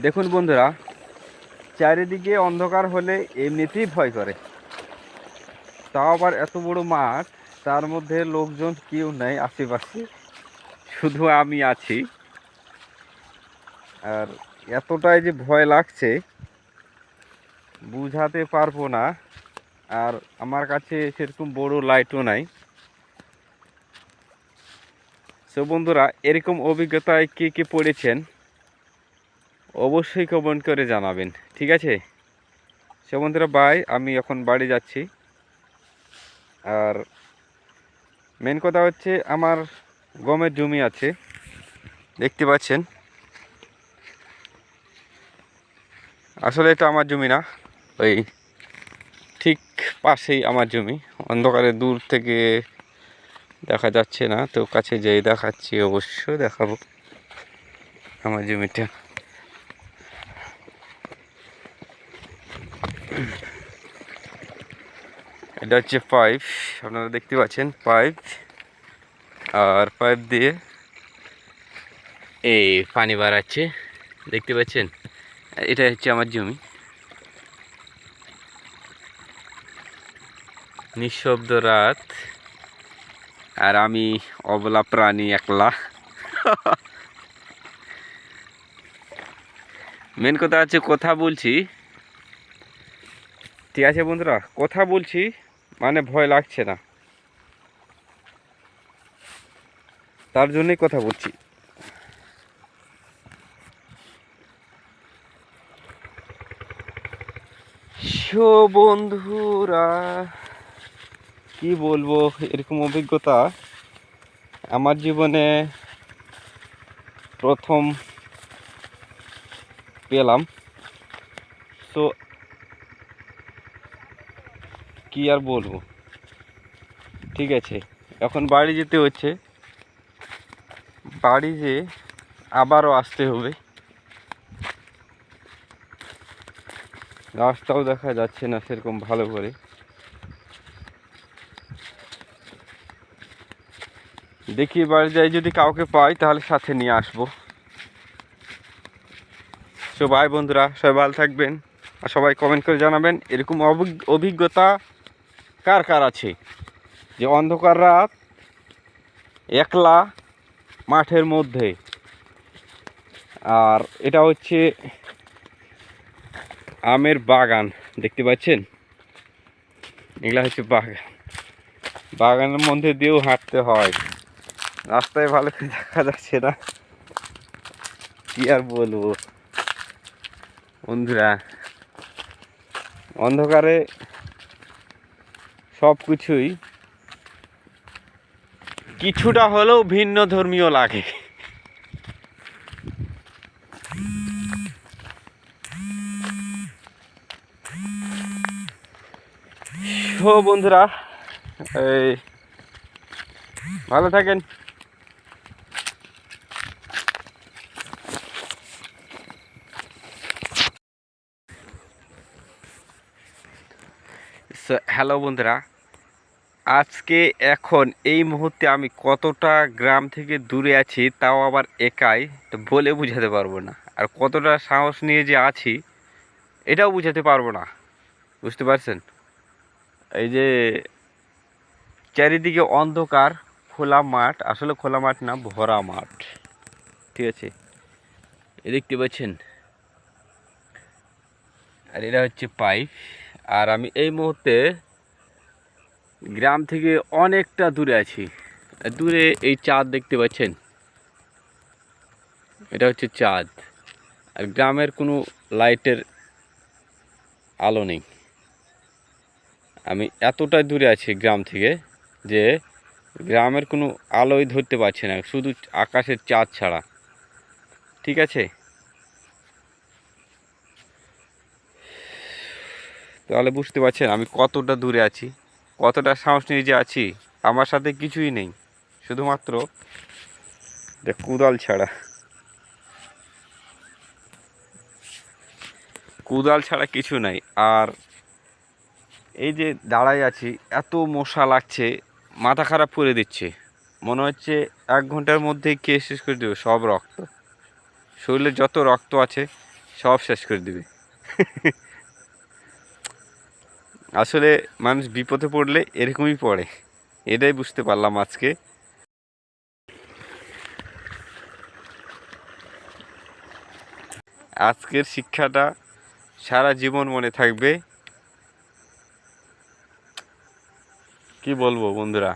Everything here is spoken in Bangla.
দেখুন বন্ধুরা, চারিদিকে অন্ধকার হলে এমনিতেই ভয় করে। তাও আবার এত বড় মাঠ, তার মধ্যে লোকজন কেউ নেই আশেপাশে, শুধু আমি আছি। আর এতটাই যে ভয় লাগছে বুঝাতে পারবো না। আর আমার কাছে সেরকম বড় লাইটও নাই। সো বন্ধুরা, এরকম অভিজ্ঞতায় কে কে পড়েছেন অবশ্যই কমেন্ট করে জানাবেন, ঠিক আছে? সো বন্ধুরা, বাই, আমি এখন বাড়ি যাচ্ছি। আর মেন কথা হচ্ছে, আমার গমের জমি আছে, দেখতে পাচ্ছেন। আসলে এটা আমার জমি না, ওই ঠিক পাশেই আমার জমি। অন্ধকারে দূর থেকে দেখা যাচ্ছে না, তো কাছে যেই দেখাচ্ছি, অবশ্য দেখাবো আমার জমিটা। এটা হচ্ছে পাইপ, আপনারা দেখতে পাচ্ছেন পাইপ। আর পাইপ দিয়ে এই পানি বাড়াচ্ছে, দেখতে পাচ্ছেন। এটা হচ্ছে আমার জমি। নিঃশব্দ রাত, আর আমি অবলা প্রাণী, একলা। মেন কথা হচ্ছে, কথা বলছি, ঠিক আছে বন্ধুরা, কথা বলছি মানে ভয় লাগছে না, তার জন্যই কথা বলছি। সো বন্ধুরা, কি বলবো, এরকম অভিজ্ঞতা আমার জীবনে প্রথম পেলাম। সো কি আর বলবো, ঠিক আছে। এখন বাড়ি যেতে হচ্ছে, বাড়ি যেয়ে আবারও আসতে হবে। রাস্তাও দেখা যাচ্ছে না সেরকম ভালো করে। দেখি বাড়ি যাই, যদি কাউকে পাই তাহলে সাথে নিয়ে আসবো। সো বাই বন্ধুরা, সবাই ভালো থাকবেন। আর সবাই কমেন্ট করে জানাবেন এরকম অভিজ্ঞতা কার কার আছে, যে অন্ধকার রাত একলা মাঠের মধ্যে। আর এটা হচ্ছে আমের বাগান, দেখতে পাচ্ছেন। এগুলা হচ্ছে বাগান, বাগানের মধ্যে দিয়েও হাঁটতে হয়। রাস্তায় ভালো করে দেখা যাচ্ছে না, কি আর বলবো বন্ধুরা। অন্ধকারে সব কিছুই কিছুটা হলেও ভিন্ন ধর্মীয় লাগে। সো বন্ধুরা, এই ভালো থাকেন। হ্যালো বন্ধুরা, আজকে এখন এই মুহূর্তে আমি কতটা গ্রাম থেকে দূরে আছি, তাও আবার একাই, তো বলে বুঝাতে পারবো না। আর কতটা সাহস নিয়ে যে আছি, এটাও বুঝাতে পারবো না, বুঝতে পারছেন? এই যে চারিদিকে অন্ধকার, খোলা মাঠ, আসলে খোলা মাঠ না, ভরা মাঠ, ঠিক আছে, এ দেখতে পাচ্ছেন। আর এটা হচ্ছে পাইপ। আর আমি এই মুহূর্তে গ্রাম থেকে অনেকটা দূরে আছি। দূরে এই চাঁদ দেখতে পাচ্ছেন, এটা হচ্ছে চাঁদ। আর গ্রামের কোনো লাইটের আলো নেই। আমি এতটাই দূরে আছি গ্রাম থেকে যে গ্রামের কোনো আলোই ধরতে পারছি না, শুধু আকাশের চাঁদ ছাড়া, ঠিক আছে। তাহলে বুঝতে পারছেন আমি কতটা দূরে আছি, কতটা সাহস নিয়ে যে আছি। আমার সাথে কিছুই নেই, শুধুমাত্র কোদাল ছাড়া, কোদাল ছাড়া কিছু নাই। আর এই যে দাঁড়াই আছি, এত মশা লাগছে, মাথা খারাপ করে দিচ্ছে। মনে হচ্ছে 1 ঘন্টার মধ্যেই খেয়ে শেষ করে দেবে সব রক্ত, শরীরে যত রক্ত আছে সব শেষ করে দিবে। আসলে মানুষ বিপদে পড়লে এরকমই পড়ে, এটাই বুঝতে পারলাম আজকে। আজকের শিক্ষাটা সারা জীবন মনে থাকবে। কি বলবো বন্ধুরা।